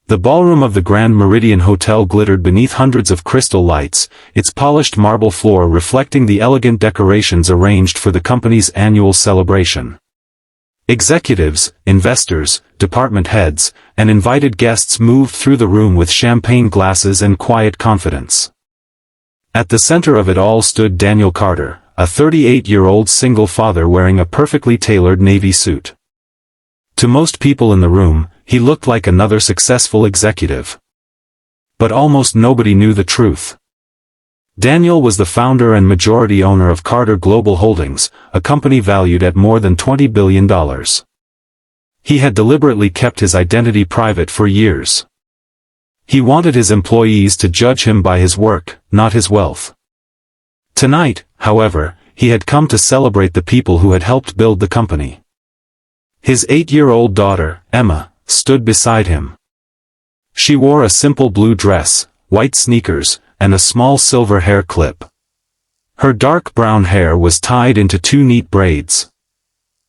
The ballroom of the Grand Meridian Hotel glittered beneath hundreds of crystal lights, its polished marble floor reflecting the elegant decorations arranged for the company's annual celebration. Executives, investors, department heads, and invited guests moved through the room with champagne glasses and quiet confidence. At the center of it all stood Daniel Carter, a 38-year-old single father wearing a perfectly tailored navy suit. To most people in the room, he looked like another successful executive. But almost nobody knew the truth. Daniel was the founder and majority owner of Carter Global Holdings, a company valued at more than $20 billion. He had deliberately kept his identity private for years. He wanted his employees to judge him by his work, not his wealth. Tonight, however, he had come to celebrate the people who had helped build the company. His 8-year-old daughter, Emma, stood beside him. She wore a simple blue dress, white sneakers, and a small silver hair clip. Her dark brown hair was tied into 2 neat braids.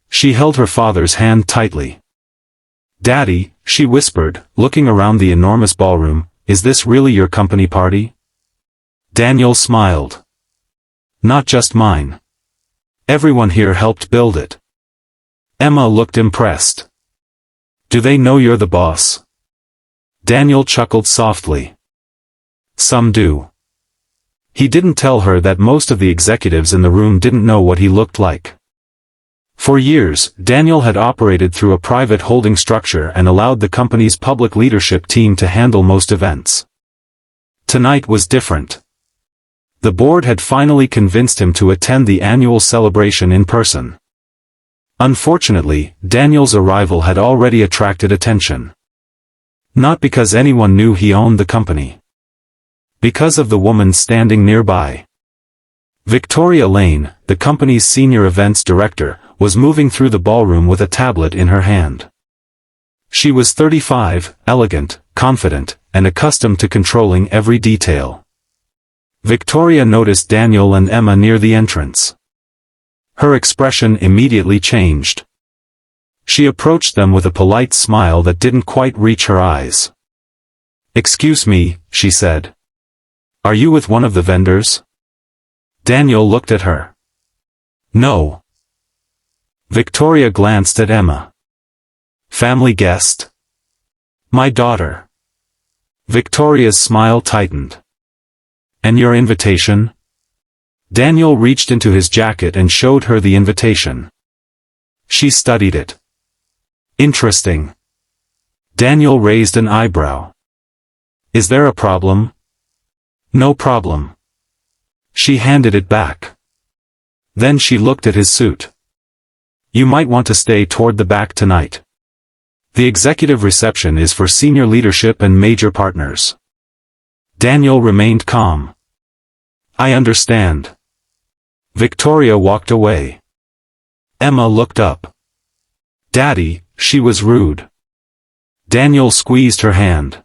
She held her father's hand tightly. "Daddy," she whispered, looking around the enormous ballroom, "is this really your company party?" Daniel smiled. "Not just mine. Everyone here helped build it." Emma looked impressed. "Do they know you're the boss?" Daniel chuckled softly. "Some do." He didn't tell her that most of the executives in the room didn't know what he looked like. For years, Daniel had operated through a private holding structure and allowed the company's public leadership team to handle most events. Tonight was different. The board had finally convinced him to attend the annual celebration in person. Unfortunately, Daniel's arrival had already attracted attention. Not because anyone knew he owned the company. Because of the woman standing nearby. Victoria Lane, the company's senior events director, was moving through the ballroom with a tablet in her hand. She was 35, elegant, confident, and accustomed to controlling every detail. Victoria noticed Daniel and Emma near the entrance. Her expression immediately changed. She approached them with a polite smile that didn't quite reach her eyes. "Excuse me," she said. "Are you with one of the vendors?" Daniel looked at her. "No." Victoria glanced at Emma. "Family guest?" "My daughter." Victoria's smile tightened. "And your invitation?" Daniel reached into his jacket and showed her the invitation. She studied it. "Interesting." Daniel raised an eyebrow. "Is there a problem?" "No problem." She handed it back. Then she looked at his suit. "You might want to stay toward the back tonight. The executive reception is for senior leadership and major partners." Daniel remained calm. "I understand." Victoria walked away. Emma looked up. "Daddy," she was rude. Daniel squeezed her hand.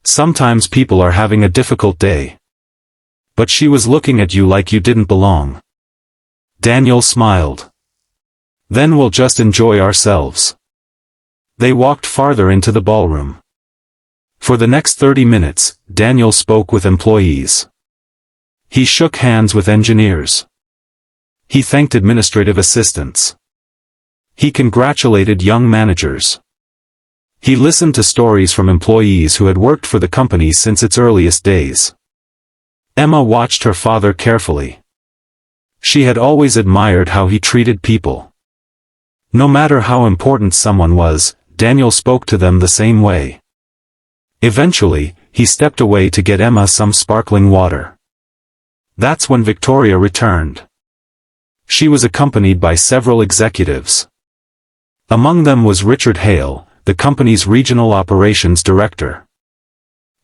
"Sometimes people are having a difficult day. But she was looking at you like you didn't belong." Daniel smiled. "Then we'll just enjoy ourselves." They walked farther into the ballroom. For the next 30 minutes, Daniel spoke with employees. He shook hands with engineers. He thanked administrative assistants. He congratulated young managers. He listened to stories from employees who had worked for the company since its earliest days. Emma watched her father carefully. She had always admired how he treated people. No matter how important someone was, Daniel spoke to them the same way. Eventually, he stepped away to get Emma some sparkling water. That's when Victoria returned. She was accompanied by several executives. Among them was Richard Hale, the company's regional operations director.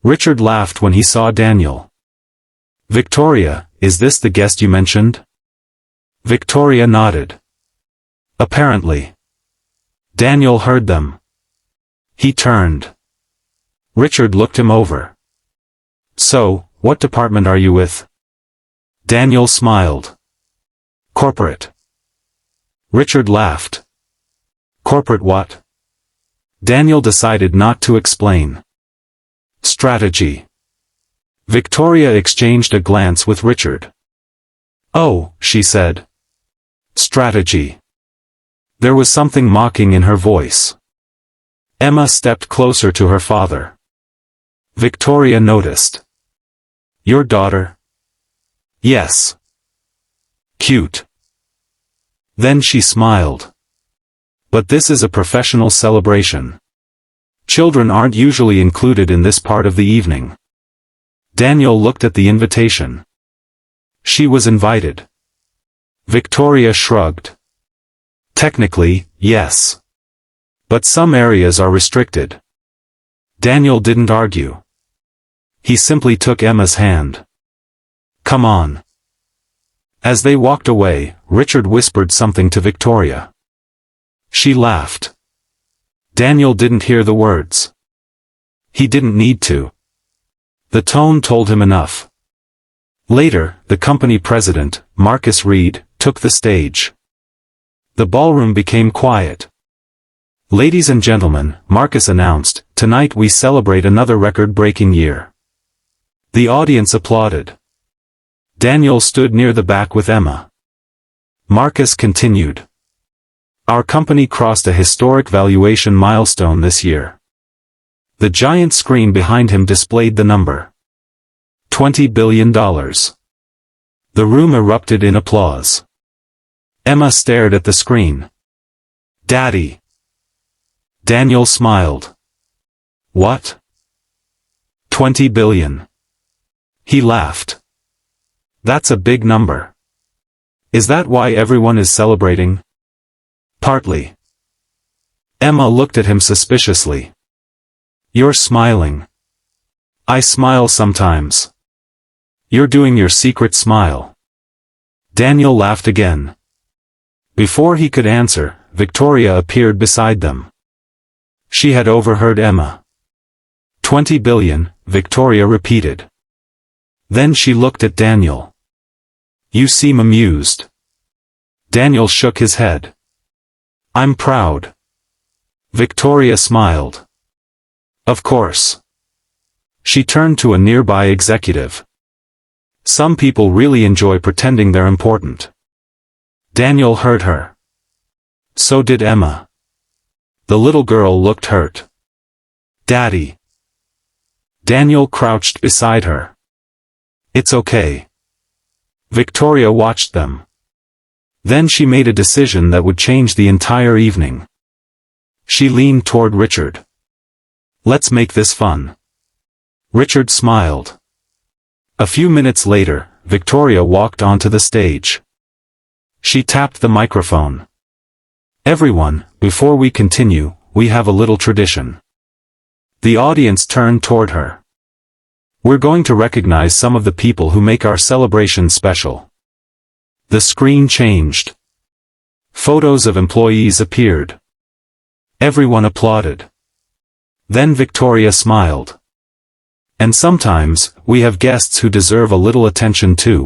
Richard laughed when he saw Daniel. "Victoria, is this the guest you mentioned?" Victoria nodded. "Apparently." Daniel heard them. He turned. Richard looked him over. "So, what department are you with?" Daniel smiled. "Corporate." Richard laughed. "Corporate what?" Daniel decided not to explain. Strategy. Victoria exchanged a glance with Richard. "Oh," she said. "Strategy." There was something mocking in her voice. Emma stepped closer to her father. Victoria noticed. "Your daughter?" "Yes." "Cute." Then she smiled. "But this is a professional celebration. Children aren't usually included in this part of the evening." Daniel looked at the invitation. She was invited. Victoria shrugged. "Technically, yes. But some areas are restricted." Daniel didn't argue. He simply took Emma's hand. "Come on." As they walked away, Richard whispered something to Victoria. She laughed. Daniel didn't hear the words. He didn't need to. The tone told him enough. Later, the company president, Marcus Reed, took the stage. The ballroom became quiet. "Ladies and gentlemen," Marcus announced, "tonight we celebrate another record-breaking year." The audience applauded. Daniel stood near the back with Emma. Marcus continued. "Our company crossed a historic valuation milestone this year." The giant screen behind him displayed the number. $20 billion. The room erupted in applause. Emma stared at the screen. "Daddy." Daniel smiled. "What?" $20 billion. He laughed. "That's a big number. Is that why everyone is celebrating?" "Partly." Emma looked at him suspiciously. "You're smiling." "I smile sometimes." "You're doing your secret smile." Daniel laughed again. Before he could answer, Victoria appeared beside them. She had overheard Emma. $20 billion, Victoria repeated. Then she looked at Daniel. "You seem amused." Daniel shook his head. "I'm proud." Victoria smiled. "Of course." She turned to a nearby executive. "Some people really enjoy pretending they're important." Daniel heard her. So did Emma. The little girl looked hurt. "Daddy." Daniel crouched beside her. "It's okay." Victoria watched them. Then she made a decision that would change the entire evening. She leaned toward Richard. "Let's make this fun." Richard smiled. A few minutes later, Victoria walked onto the stage. She tapped the microphone. "Everyone, before we continue, we have a little tradition." The audience turned toward her. "We're going to recognize some of the people who make our celebration special." The screen changed. Photos of employees appeared. Everyone applauded. Then Victoria smiled. "And sometimes, we have guests who deserve a little attention too."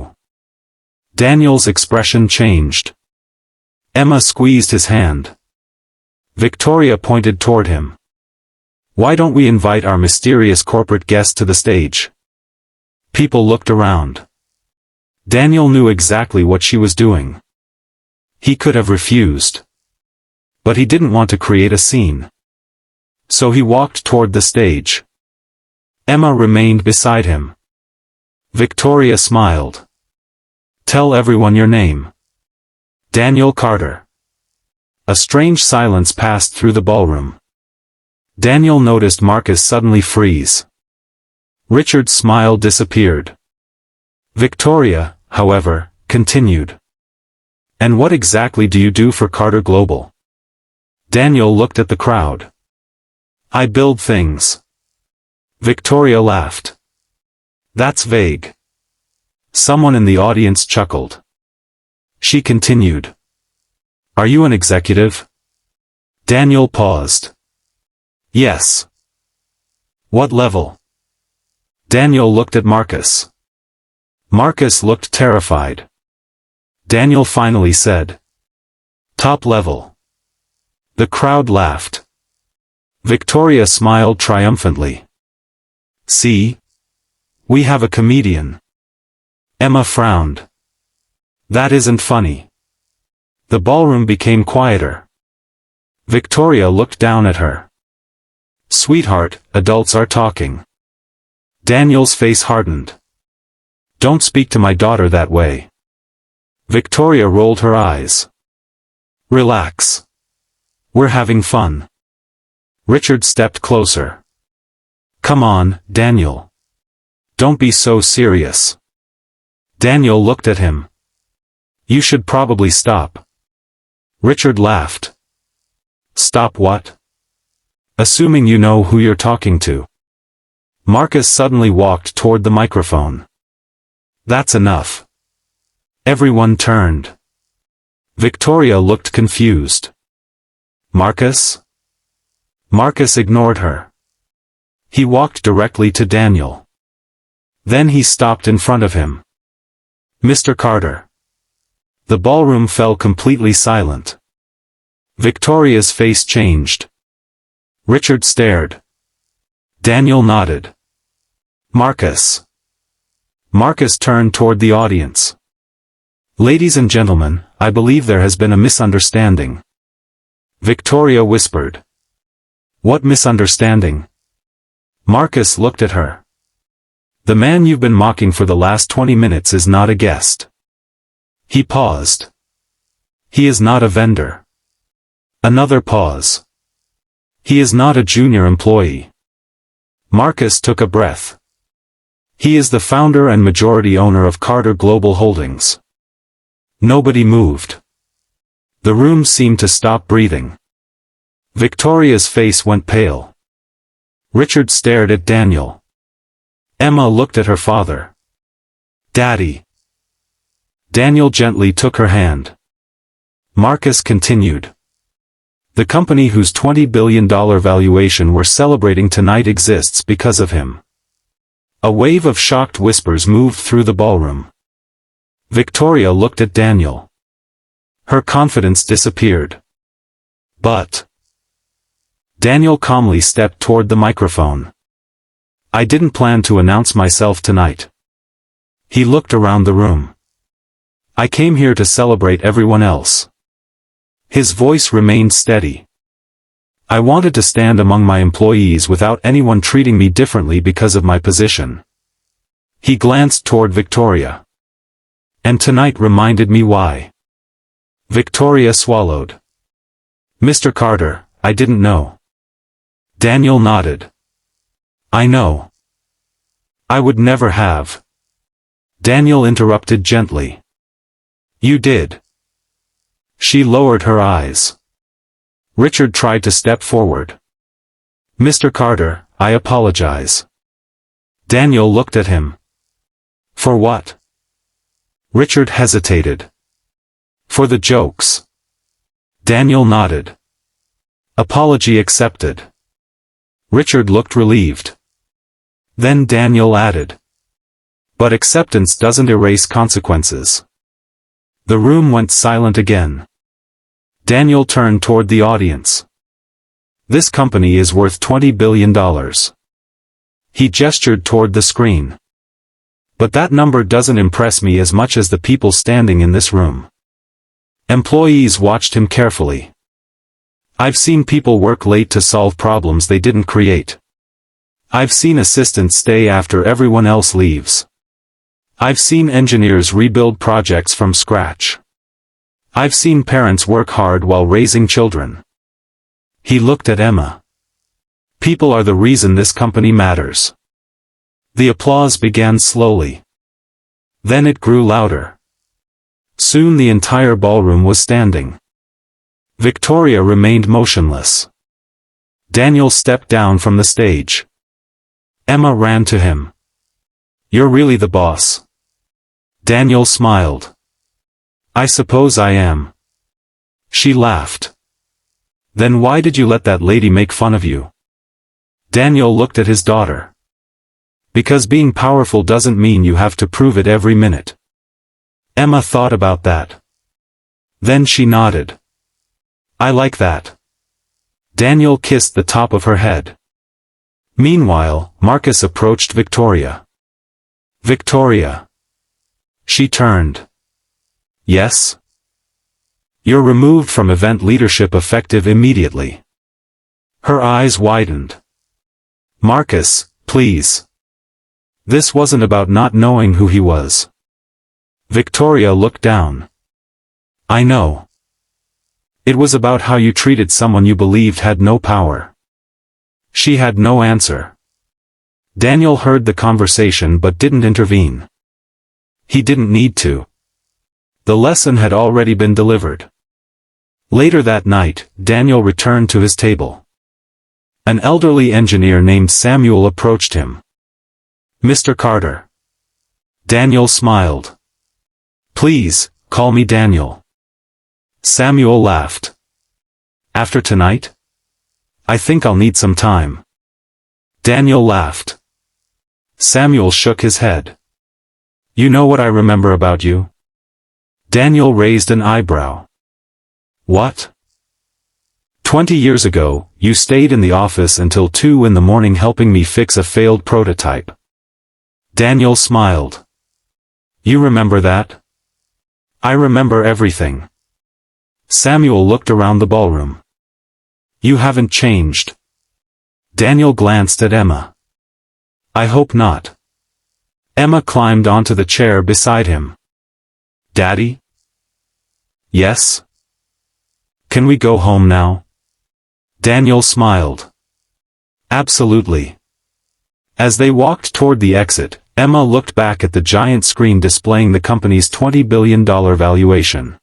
Daniel's expression changed. Emma squeezed his hand. Victoria pointed toward him. "Why don't we invite our mysterious corporate guest to the stage?" People looked around. Daniel knew exactly what she was doing. He could have refused. But he didn't want to create a scene. So he walked toward the stage. Emma remained beside him. Victoria smiled. "Tell everyone your name." "Daniel Carter." A strange silence passed through the ballroom. Daniel noticed Marcus suddenly freeze. Richard's smile disappeared. Victoria, however, continued. "And what exactly do you do for Carter Global?" Daniel looked at the crowd. "I build things." Victoria laughed. "That's vague." Someone in the audience chuckled. She continued. "Are you an executive?" Daniel paused. "Yes." "What level?" Daniel looked at Marcus. Marcus looked terrified. Daniel finally said. "Top level." The crowd laughed. Victoria smiled triumphantly. See? We have a comedian. Emma frowned. That isn't funny. The ballroom became quieter. Victoria looked down at her. Sweetheart, adults are talking. Daniel's face hardened. Don't speak to my daughter that way. Victoria rolled her eyes. Relax. We're having fun. Richard stepped closer. Come on, Daniel. Don't be so serious. Daniel looked at him. You should probably stop. Richard laughed. Stop what? Assuming you know who you're talking to. Marcus suddenly walked toward the microphone. That's enough. Everyone turned. Victoria looked confused. Marcus? Marcus ignored her. He walked directly to Daniel. Then he stopped in front of him. Mr. Carter. The ballroom fell completely silent. Victoria's face changed. Richard stared. Daniel nodded. Marcus. Marcus turned toward the audience. Ladies and gentlemen, I believe there has been a misunderstanding. Victoria whispered. What misunderstanding? Marcus looked at her. The man you've been mocking for the last 20 minutes is not a guest. He paused. He is not a vendor. Another pause. He is not a junior employee. Marcus took a breath. He is the founder and majority owner of Carter Global Holdings. Nobody moved. The room seemed to stop breathing. Victoria's face went pale. Richard stared at Daniel. Emma looked at her father. Daddy. Daniel gently took her hand. Marcus continued. The company whose $20 billion valuation we're celebrating tonight exists because of him. A wave of shocked whispers moved through the ballroom. Victoria looked at Daniel. Her confidence disappeared. But Daniel calmly stepped toward the microphone. I didn't plan to announce myself tonight. He looked around the room. I came here to celebrate everyone else. His voice remained steady. I wanted to stand among my employees without anyone treating me differently because of my position. He glanced toward Victoria. And tonight reminded me why. Victoria swallowed. Mr. Carter, I didn't know. Daniel nodded. I know. I would never have. Daniel interrupted gently. You did. She lowered her eyes. Richard tried to step forward. Mr. Carter, I apologize. Daniel looked at him. For what? Richard hesitated. For the jokes. Daniel nodded. Apology accepted. Richard looked relieved. Then Daniel added. But acceptance doesn't erase consequences. The room went silent again. Daniel turned toward the audience. This company is worth $20 billion. He gestured toward the screen. But that number doesn't impress me as much as the people standing in this room. Employees watched him carefully. I've seen people work late to solve problems they didn't create. I've seen assistants stay after everyone else leaves. I've seen engineers rebuild projects from scratch. I've seen parents work hard while raising children. He looked at Emma. People are the reason this company matters. The applause began slowly. Then it grew louder. Soon the entire ballroom was standing. Victoria remained motionless. Daniel stepped down from the stage. Emma ran to him. You're really the boss. Daniel smiled. I suppose I am. She laughed. Then why did you let that lady make fun of you? Daniel looked at his daughter. Because being powerful doesn't mean you have to prove it every minute. Emma thought about that. Then she nodded. I like that. Daniel kissed the top of her head. Meanwhile, Marcus approached Victoria. Victoria. She turned. Yes? You're removed from event leadership effective immediately. Her eyes widened. Marcus, please. This wasn't about not knowing who he was. Victoria looked down. I know. It was about how you treated someone you believed had no power. She had no answer. Daniel heard the conversation but didn't intervene. He didn't need to. The lesson had already been delivered. Later that night, Daniel returned to his table. An elderly engineer named Samuel approached him. Mr. Carter. Daniel smiled. Please, call me Daniel. Samuel laughed. After tonight? I think I'll need some time. Daniel laughed. Samuel shook his head. You know what I remember about you? Daniel raised an eyebrow. What? 20 years ago, you stayed in the office until 2 in the morning helping me fix a failed prototype. Daniel smiled. You remember that? I remember everything. Samuel looked around the ballroom. You haven't changed. Daniel glanced at Emma. I hope not. Emma climbed onto the chair beside him. Daddy? Yes? Can we go home now? Daniel smiled. Absolutely. As they walked toward the exit, Emma looked back at the giant screen displaying the company's $20 billion valuation.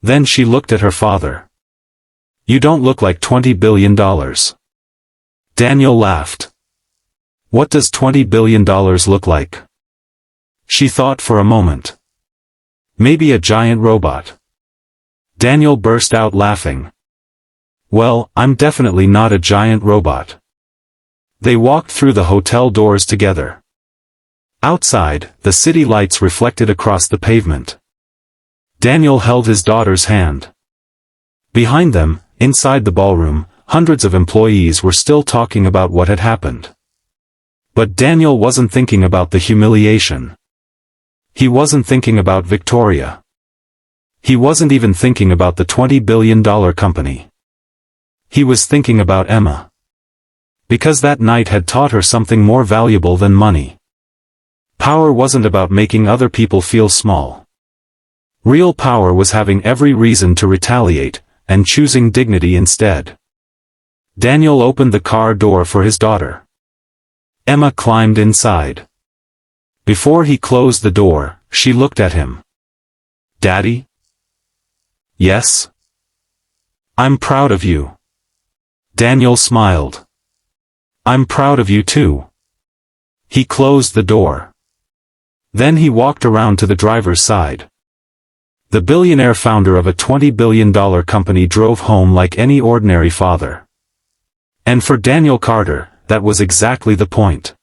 Then she looked at her father. You don't look like $20 billion. Daniel laughed. What does $20 billion look like? She thought for a moment. Maybe a giant robot. Daniel burst out laughing. Well, I'm definitely not a giant robot. They walked through the hotel doors together. Outside, the city lights reflected across the pavement. Daniel held his daughter's hand. Behind them, inside the ballroom, hundreds of employees were still talking about what had happened. But Daniel wasn't thinking about the humiliation. He wasn't thinking about Victoria. He wasn't even thinking about the $20 billion company. He was thinking about Emma. Because that night had taught her something more valuable than money. Power wasn't about making other people feel small. Real power was having every reason to retaliate, and choosing dignity instead. Daniel opened the car door for his daughter. Emma climbed inside. Before he closed the door, she looked at him. Daddy? Yes? I'm proud of you. Daniel smiled. I'm proud of you too. He closed the door. Then he walked around to the driver's side. The billionaire founder of a $20 billion company drove home like any ordinary father. And for Daniel Carter, that was exactly the point.